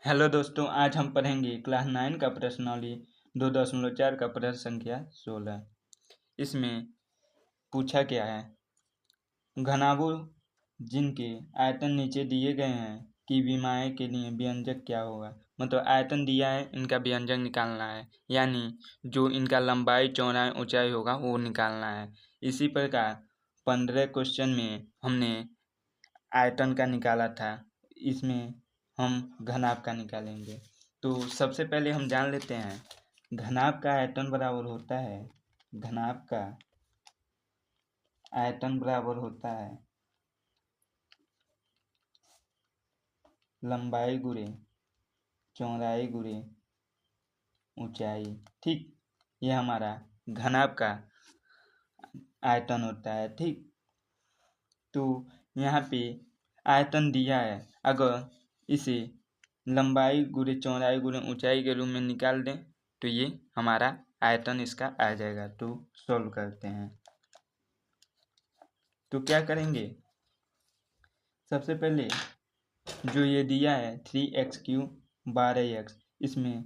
Hello दोस्तों, आज हम पढ़ेंगे क्लास 9 का प्रश्नावली 2.4 का प्रश्न संख्या 16। इसमें पूछा क्या है, घनाभों जिनके आयतन नीचे दिए गए हैं की विमाएँ के लिए व्यंजक क्या होगा। मतलब आयतन दिया है, इनका व्यंजक निकालना है, यानी जो इनका लंबाई चौड़ाई ऊंचाई होगा वो निकालना है। इसी प्रकार 15 क्वेश्चन में हमने आयतन का निकाला था, इसमें हम घनाभ का निकालेंगे। तो सबसे पहले हम जान लेते हैं घनाभ का आयतन बराबर होता है, घनाभ का आयतन बराबर होता है लंबाई गुणे चौड़ाई गुणे ऊंचाई। ठीक, ये हमारा घनाभ का आयतन होता है। ठीक, तो यहाँ पे आयतन दिया है, अगर इसे लंबाई गुणे चौड़ाई गुणे ऊंचाई के रूप में निकाल दें तो ये हमारा आयतन इसका आ जाएगा। तो सॉल्व करते हैं। तो क्या करेंगे, सबसे पहले जो ये दिया है 3x³ 12x, इसमें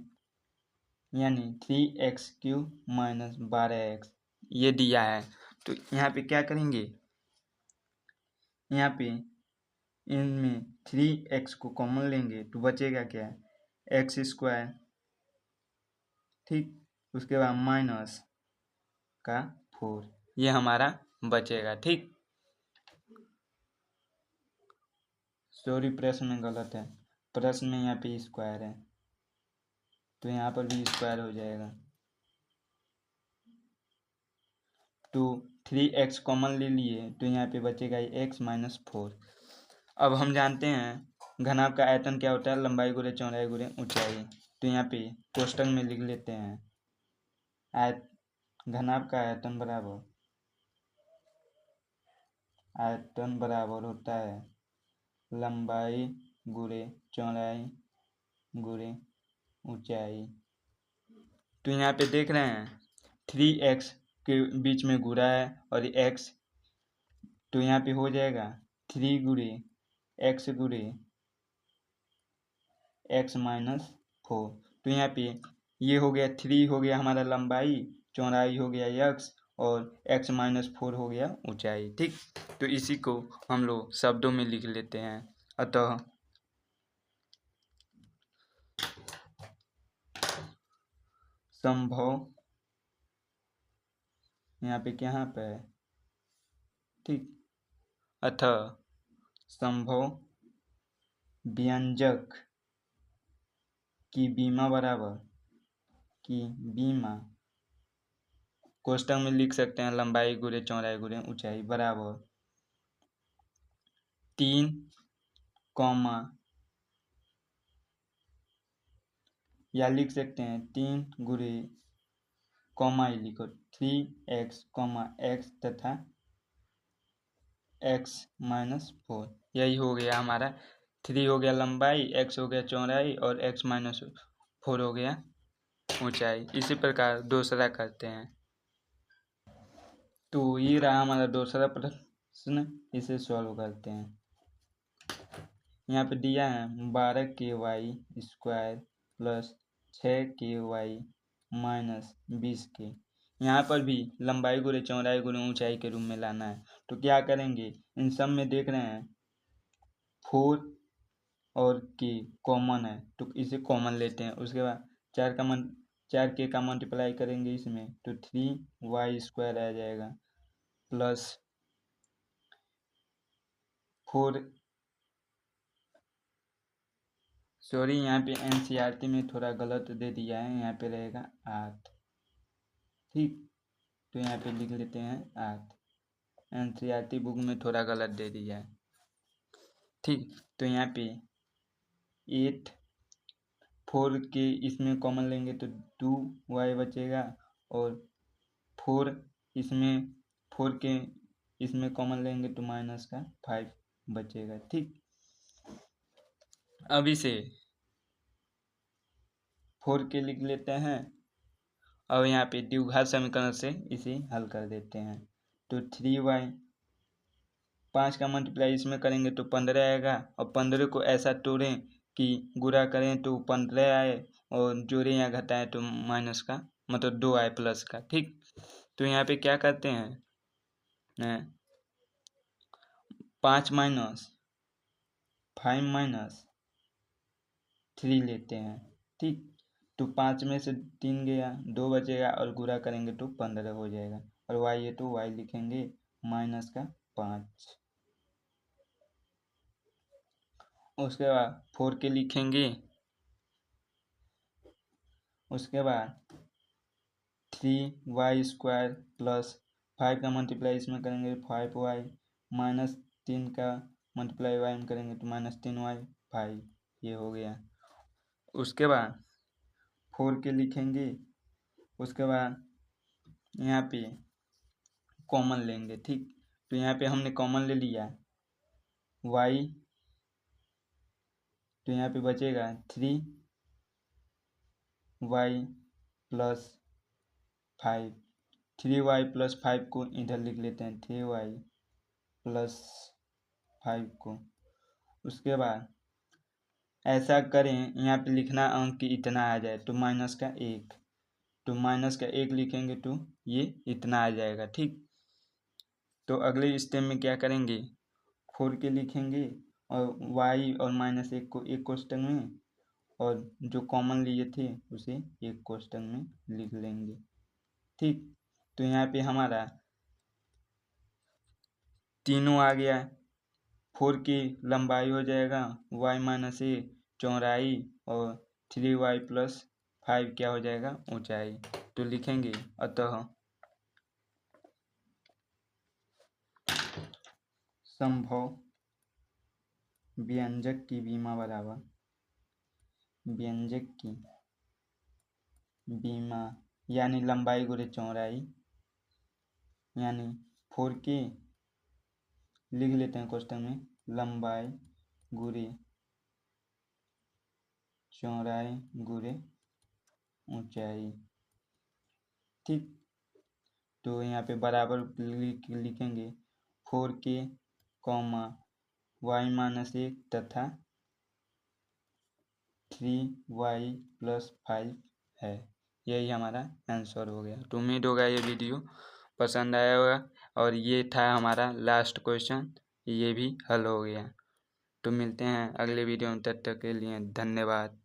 यानी 3x³ माइनस 12x ये दिया है। तो यहाँ पे क्या करेंगे, यहाँ पे इनमें 3x को कॉमन लेंगे तो बचेगा क्या, x²। ठीक, उसके बाद माइनस का 4, ये हमारा बचेगा। ठीक, सॉरी प्रश्न में गलत है, प्रश्न में यहाँ पे स्क्वायर है तो यहाँ पर भी स्क्वायर हो जाएगा। तो 3x कॉमन ले लिए तो यहाँ पे बचेगा x माइनस 4। अब हम जानते हैं घनाभ का आयतन क्या होता है, लंबाई गुणे चौड़ाई गुणे ऊंचाई। तो यहाँ पे कोष्टक में लिख लेते हैं घनाभ का आयतन बराबर होता है लंबाई गुणे चौड़ाई गुणे ऊंचाई। तो यहाँ पे देख रहे हैं 3x के बीच में गुणा है और x, तो यहाँ पे हो जाएगा 3 गुणे x गुणे x माइनस 4। तो यहाँ पे ये हो गया 3 हो गया हमारा लंबाई, चौड़ाई हो गया x और x माइनस 4 हो गया ऊंचाई। ठीक, तो इसी को हम लोग शब्दों में लिख लेते हैं। अतः संभव, यहाँ पे क्या पे है, ठीक, अतः संभव व्यंजक की बीमा बराबर की बीमा, कोष्टक में लिख सकते हैं लंबाई गुणे चौड़ाई गुणे ऊंचाई बराबर 3, या लिख सकते हैं 3 गुणे कॉमा ही लिखो 3x, x तथा x माइनस 4। यही हो गया हमारा, 3 हो गया लंबाई, x हो गया चौड़ाई और x माइनस 4 हो गया ऊंचाई। इसी प्रकार दूसरा करते हैं। तो ये रहा हमारा दूसरा प्रश्न, इसे सॉल्व करते हैं। यहाँ पे दिया है 12ky² plus 6ky minus 20k। यहाँ पर भी लंबाई गुणे चौड़ाई गुणे ऊंचाई के रूप में लाना है। तो क्या करेंगे, इन सब में देख रहे हैं 4 और k कॉमन है तो इसे कॉमन लेते हैं। उसके बाद 4k का मल्टीप्लाई करेंगे इसमें तो 3y² आ जाएगा प्लस 4, सॉरी यहाँ पे एनसीईआरटी में थोड़ा गलत दे दिया है, यहाँ पे रहेगा 8। ठीक, तो यहाँ पे लिख लेते हैं 8, एनसीईआरटी बुक में थोड़ा गलत दे दिया है। ठीक, तो यहाँ पे 8, 4 के इसमें कॉमन लेंगे तो 2y बचेगा और 4 इसमें 4 के इसमें कॉमन लेंगे तो माइनस का 5 बचेगा। ठीक, अब इसे 4 के लिख लेते हैं और यहाँ पे द्विघात समीकरण से इसे हल कर देते हैं। तो 3y, 5 का मल्टीप्लाई इसमें करेंगे तो 15 आएगा और 15 को ऐसा तोड़ें कि गुणा करें तो 15 आए और जोड़े या घटाएं तो माइनस का मतलब 2 आए प्लस का। ठीक, तो यहाँ पे क्या करते हैं 5 माइनस 5 माइनस 3 लेते हैं। ठीक, तो 5 में से 3 गया, 2 बचेगा और गुणा करेंगे तो 15 हो जाएगा। और वाई है तो वाई लिखेंगे माइनस का 5। उसके बाद 4 के लिखेंगे। उसके बाद 3y स्क्वायर प्लस 5 का मल्टीप्लाई इसमें करेंगे 5y माइनस 3 का मल्टीप्लाई y में करेंगे तो माइनस 3y 5, ये हो गया। उसके बाद 4 के लिखेंगे। उसके बाद यहाँ पे कॉमन लेंगे। ठीक, तो यहाँ पे हमने कॉमन ले लिया y, तो यहाँ पे बचेगा 3y प्लस 5। 3y प्लस 5 को इधर लिख लेते हैं 3y प्लस 5 को। उसके बाद ऐसा करें, यहाँ पे लिखना अंक कि इतना आ जाए तो माइनस का 1, तो माइनस का 1 लिखेंगे तो ये इतना आ जाएगा। ठीक, तो अगले स्टेप में क्या करेंगे 4 के लिखेंगे और y और माइनस 1 को एक कोष्टक में और जो कॉमन लिए थे उसे एक कोष्टक में लिख लेंगे। ठीक, तो यहाँ पे हमारा तीनों आ गया। 4 की लंबाई हो जाएगा y माइनस 1 चौड़ाई और 3y प्लस 5 क्या हो जाएगा ऊंचाई। तो लिखेंगे अतः संभव व्यंजक की बीमा बराबर व्यंजक की बीमा यानी लंबाई गुणे चौड़ाई, यानी 4 के लिख लेते हैं क्वेश्चन में लंबाई गुणे चौड़ाई गुणे ऊंचाई। ठीक, तो यहाँ पे बराबर लिखेंगे 4 के कॉमा y माइनस 1 तथा 3y प्लस 5 है। यही हमारा आंसर हो गया। तो उम्मीद होगा ये वीडियो पसंद आया होगा और ये था हमारा लास्ट क्वेश्चन, ये भी हल हो गया। तो मिलते हैं अगले वीडियो में, तब तक के लिए धन्यवाद।